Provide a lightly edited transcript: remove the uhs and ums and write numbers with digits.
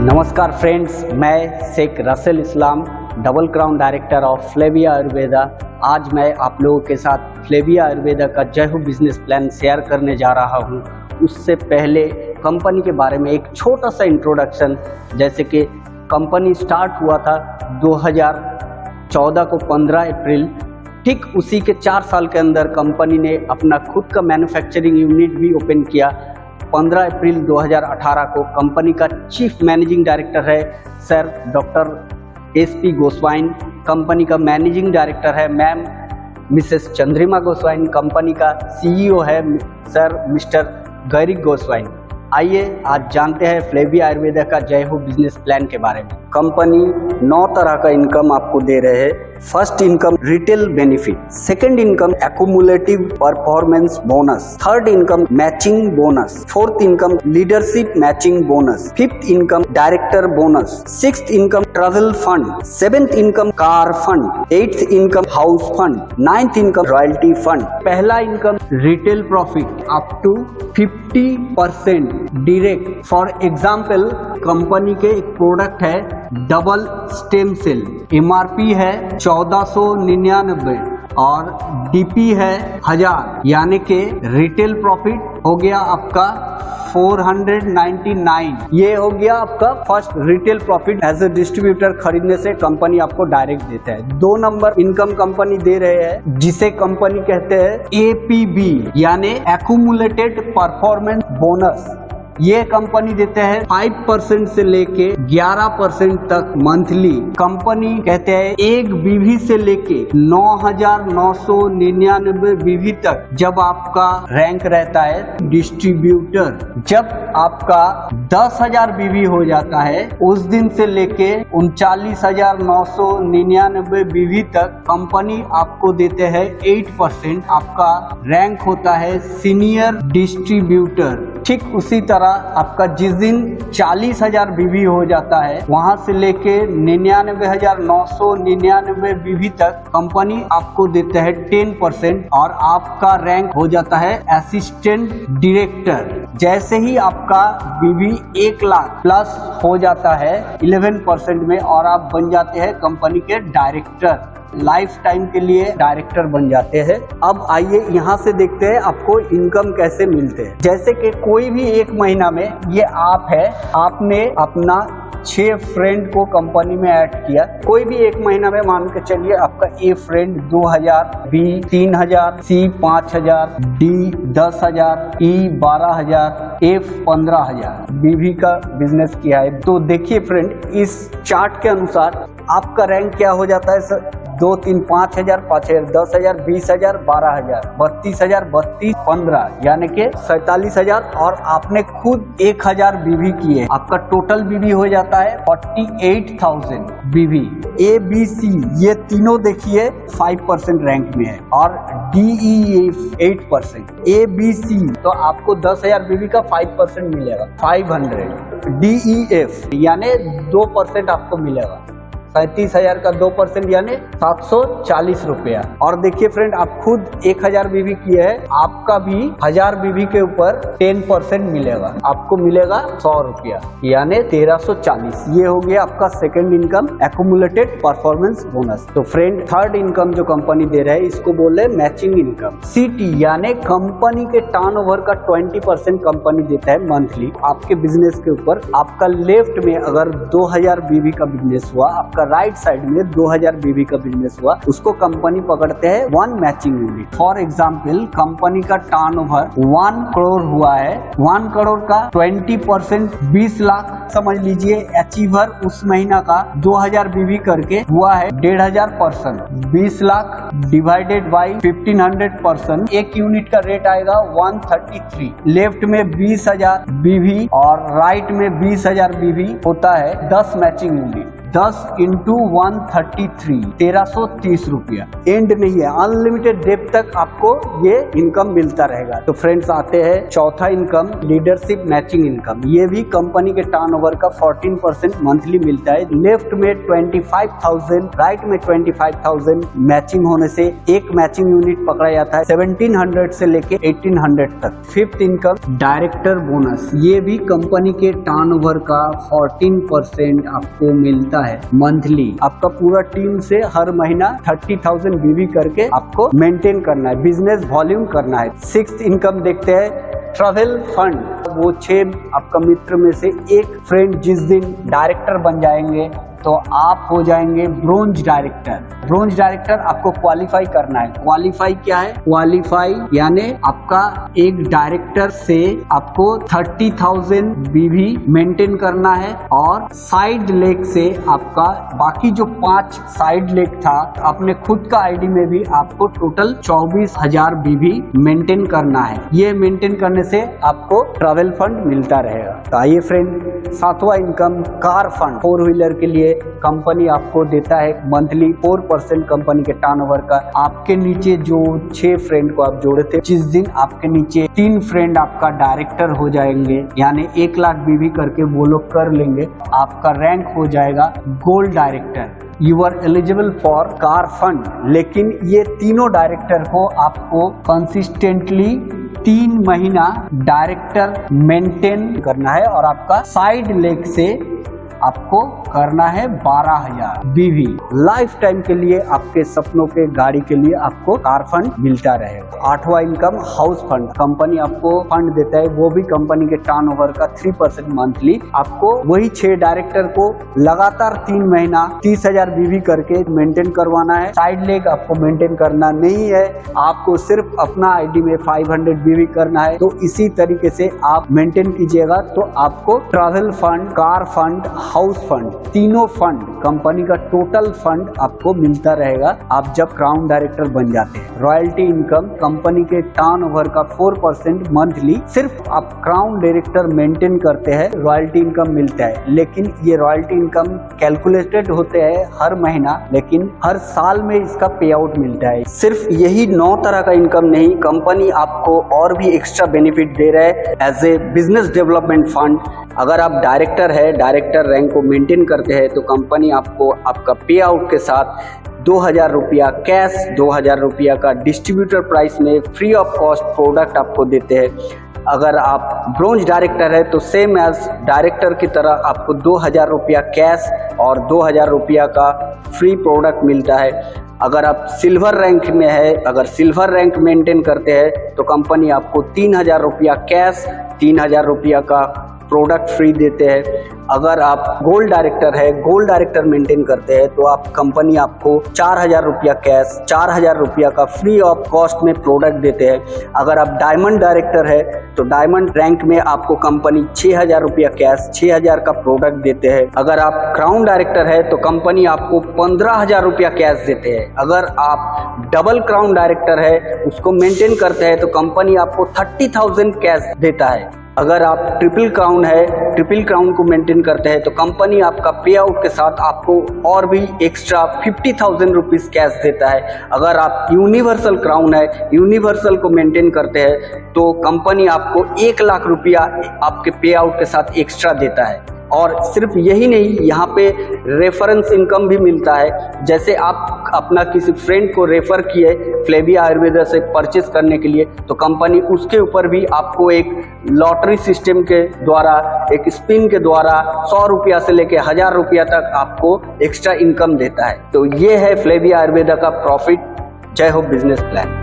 नमस्कार फ्रेंड्स, मैं Sheikh Russel Islam, double crown director of Flavia Ayurveda. आज मैं आप लोगों के साथ फ्लेविया आयुर्वेदा का जय हो बिजनेस प्लान शेयर करने जा रहा हूं। उससे पहले कंपनी के बारे में एक छोटा सा इंट्रोडक्शन। जैसे कि कंपनी स्टार्ट हुआ था 2014 को 15 अप्रैल। ठीक उसी के 4 साल के अंदर कंपनी ने अपना खुद का मैन्युफैक्चरिंग यूनिट भी ओपन किया। 15 अप्रैल 2018 को कंपनी का चीफ मैनेजिंग डायरेक्टर है सर डॉक्टर एसपी गोस्वाइन। कंपनी का मैनेजिंग डायरेक्टर है मैम मिसेस चंद्रिमा गोस्वाइन। कंपनी का सीईओ है सर मिस्टर गौरिक गोस्वाइन। आइए आज जानते हैं फ्लेविया आयुर्वेदा का जय हो बिजनेस प्लान के बारे में। कंपनी 9 तरह का इनकम आपको दे रहे हैं। First income retail benefit, second income accumulative performance bonus, third income matching bonus, fourth income leadership matching bonus, fifth income director bonus, sixth income travel fund, seventh income car fund, eighth income house fund, ninth income royalty fund. पहला income retail profit up to 50% direct. For example company के एक product है double stem cell, MRP है 1499 और DP है 1000, यानी कि retail profit हो गया आपका 499। ये हो गया आपका first retail profit. As a distributor खरीदने से कंपनी आपको डायरेक्ट देता है। 2 नंबर इनकम कंपनी दे रहे हैं जिसे कंपनी कहते हैं एपीबी, यानी एक्यूमुलेटेड परफॉर्मेंस बोनस। ये कंपनी देते हैं 5% से लेके 11% तक मंथली। कंपनी कहते हैं एक बीवी से लेके 9,999 बीवी तक जब आपका रैंक रहता है डिस्ट्रीब्यूटर। जब आपका 10,000 बीवी हो जाता है उस दिन से लेके 39,999 बीवी तक कंपनी आपको देते हैं 8%। आपका रैंक होता है सीनियर डिस्ट्रीब्यूटर। ठीक उसी तरह आपका जिस दिन 40,000 बीवी हो जाता है वहां से लेके 99,999 बीवी तक कंपनी आपको देता है 10% और आपका रैंक हो जाता है असिस्टेंट डायरेक्टर। जैसे ही आपका बीवी 1 लाख प्लस हो जाता है 11% में और आप बन जाते हैं कंपनी के डायरेक्टर। लाइफ टाइम के लिए डायरेक्टर बन जाते हैं। अब आइए यहाँ से देखते हैं आपको इनकम कैसे मिलते हैं। जैसे कि कोई भी 1 महीना में, ये आप है, आपने अपना 6 फ्रेंड को कंपनी में ऐड किया। कोई भी 1 महीना में मान के चलिए आपका A friend 2000, B 3000, C 5000, D 10,000, E 12,000, F 15,000 BV का बिजनेस किया है। तो देखिए फ्रेंड, इस चार्ट के अनुसार आपका रैंक क्या हो जाता है सर? 2, 3, 5,000, 5,000, 10,000, 20,000, 12,000, 32,000, 32, 15, यानी कि 47,000 और आपने खुद 1,000 बीवी किए। आपका टोटल बीवी हो जाता है 48,000 बीवी। ए बी सी ये तीनों देखिए 5% रैंक में है और D E F 8%। A B C तो आपको 10,000 बीवी का 5% मिलेगा 500। डी ई एफ यानी 2% आपको मिलेगा। 37,000 का 2% यानी 740 रुपया। और देखिए फ्रेंड, आप खुद 1,000 बीवी किए है, आपका भी 1000 बीवी के ऊपर 10% मिलेगा। आपको मिलेगा 100 रुपया यानी 1340। ये हो गया आपका second income accumulated performance bonus. तो फ्रेंड, थर्ड इनकम जो कंपनी दे रहा है इसको बोल रहे हैं मैचिंग इनकम, सीटी, यानी कंपनी के टर्नओवर का 20% कंपनी देता है मंथली आपके बिजनेस के ऊपर। आपका लेफ्ट में अगर 2000 बीवी का बिजनेस हुआ, आपका राइट साइड में 2000 बीवी का बिजनेस हुआ, उसको कंपनी पकड़ते हैं 1 matching unit. For example company का टर्नओवर 1 करोड़ हुआ है, 1 करोड़ का 20% 20 लाख समझ लीजिए। अचीवर उस महीना का 2000 बीवी करके हुआ है 1,500%। 20 लाख डिवाइडेड बाई 1500%, एक यूनिट का रेट आएगा 133। लेफ्ट में 20,000 बीवी और राइट में 20,000 बीवी होता है 10 मैचिंग यूनिट। 10 इंटू 133 1330 रुपया। एंड नहीं है, अनलिमिटेड डेट तक आपको ये इनकम मिलता रहेगा। तो फ्रेंड्स आते हैं चौथा इनकम, लीडरशिप मैचिंग इनकम। ये भी कंपनी के टर्नओवर का 14% मंथली मिलता है। लेफ्ट में 25,000, राइट में 25,000 मैचिंग होने से एक मैचिंग यूनिट पकड़ा जाता है 1700 से लेके 1800 तक। फिफ्थ इनकम डायरेक्टर बोनस, ये भी कंपनी के टर्नओवर का 14% आपको मिलता है मंथली। आपका पूरा टीम से हर महीना 30,000 बीवी करके आपको मेंटेन करना है, बिजनेस वॉल्यूम करना है। सिक्स्थ इनकम देखते हैं ट्रैवल फंड। वो 6 आपका मित्र में से एक फ्रेंड जिस दिन डायरेक्टर बन जाएंगे तो आप हो जाएंगे ब्रोंज डायरेक्टर। ब्रोंज डायरेक्टर आपको क्वालिफाई करना है। क्वालिफाई क्या है? क्वालिफाई यानी आपका एक डायरेक्टर से आपको 30,000 बीवी मेंटेन करना है और साइड लेग से आपका बाकी जो 5 साइड लेग था अपने खुद का आईडी में भी आपको टोटल 24,000 बीवी मेंटेन करना है। ये मेंटेन करने से आपको ट्रैवल फंड मिलता रहेगा। तो आइए फ्रेंड, सातवां इनकम कार फंड। 4 व्हीलर के लिए कंपनी आपको देता है मंथली 4% कंपनी के टर्नओवर का। आपके नीचे जो 6 फ्रेंड को आप जोड़े थे, जिस दिन आपके नीचे 3 फ्रेंड आपका डायरेक्टर हो जाएंगे, यानी 1 लाख बीवी करके वो लोग कर लेंगे, आपका रैंक हो जाएगा gold director. You are eligible for car fund. लेकिन ये तीनों डायरेक्टर को आपको कंसिस्टेंटली 3 महीना डायरेक्टर मेंटेन करना है और आपका साइड लेग से आपको करना है 12,000 बीवी। लाइफ टाइम के लिए आपके सपनों के गाड़ी के लिए आपको कार फंड मिलता रहेगा। 8वां इनकम हाउस फंड। कंपनी आपको फंड देता है, वो भी कंपनी के टर्नओवर का 3% मंथली। आपको वही 6 डायरेक्टर को लगातार 3 महीना 30,000 बीवी करके मेंटेन करवाना है। साइड लेग आपको मेंटेन करना नहीं है, आपको सिर्फ अपना आईडी में 500 बीवी करना है। तो इसी तरीके से आप मेंटेन कीजिएगा तो आपको travel fund, car fund, house fund, तीनों फंड कंपनी का टोटल फंड आपको मिलता रहेगा आप जब क्राउन डायरेक्टर बन जाते हैं। रॉयल्टी इनकम, कंपनी के टर्नओवर का 4% मंथली। सिर्फ आप क्राउन डायरेक्टर मेंटेन करते हैं, रॉयल्टी इनकम मिलता है। लेकिन ये रॉयल्टी इनकम कैलकुलेटेड होते हैं हर महीना, लेकिन हर साल में इसका पे आउट मिलता है। सिर्फ यही 9 तरह का इनकम नहीं, कंपनी आपको और भी एक्स्ट्रा बेनिफिट दे रहा है as a business development fund. अगर आप डायरेक्टर है, डायरेक्टर रैंक को मेंटेन करते हैं तो कंपनी आपको आपका पे आउट के साथ 2,000 रुपया कैश, 2,000 रुपया का डिस्ट्रीब्यूटर प्राइस में फ्री ऑफ कॉस्ट प्रोडक्ट आपको देते हैं। अगर आप ब्रोंज डायरेक्टर है तो सेम एज डायरेक्टर की तरह आपको 2,000 रुपया कैश और 2,000 रुपया का फ्री प्रोडक्ट मिलता है। अगर आप सिल्वर रैंक में है, अगर सिल्वर रैंक मेंटेन करते हैं तो कंपनी आपको 3,000 रुपया कैश, 3,000 रुपया का प्रोडक्ट फ्री देते हैं। अगर आप गोल्ड डायरेक्टर है, गोल्ड डायरेक्टर मेंटेन करते हैं तो आप कंपनी आपको 4,000 रुपया कैश, 4,000 रुपया का फ्री ऑफ कॉस्ट में प्रोडक्ट देते हैं। अगर आप डायमंड डायरेक्टर है तो डायमंड रैंक में आपको कंपनी 6,000 रुपया कैश, 6,000 का प्रोडक्ट देते हैं। अगर आप क्राउन डायरेक्टर है तो कंपनी आपको 15,000 रुपया कैश देते हैं। अगर आप डबल क्राउन डायरेक्टर है, उसको मेंटेन करते हैं तो कंपनी आपको 30,000 कैश देता है। अगर आप ट्रिपल क्राउन है, ट्रिपल क्राउन को मेंटेन करते हैं तो कंपनी आपका पे आउट के साथ आपको और भी एक्स्ट्रा 50,000 रुपीज कैश देता है। अगर आप यूनिवर्सल क्राउन है, यूनिवर्सल को मेंटेन करते हैं तो कंपनी आपको 1 लाख रुपया आपके पे आउट के साथ एक्स्ट्रा देता है। और सिर्फ यही नहीं, यहाँ पे रेफरेंस इनकम भी मिलता है। जैसे आप अपना किसी फ्रेंड को रेफर किए फ्लेविया आयुर्वेदा से परचेस करने के लिए तो कंपनी उसके ऊपर भी आपको एक लॉटरी सिस्टम के द्वारा, एक स्पिन के द्वारा 100 रुपया से लेके 1,000 रुपया तक आपको एक्स्ट्रा इनकम देता है। तो ये है फ्लेविया आयुर्वेदा का प्रॉफिट। जय हो बिजनेस प्लान।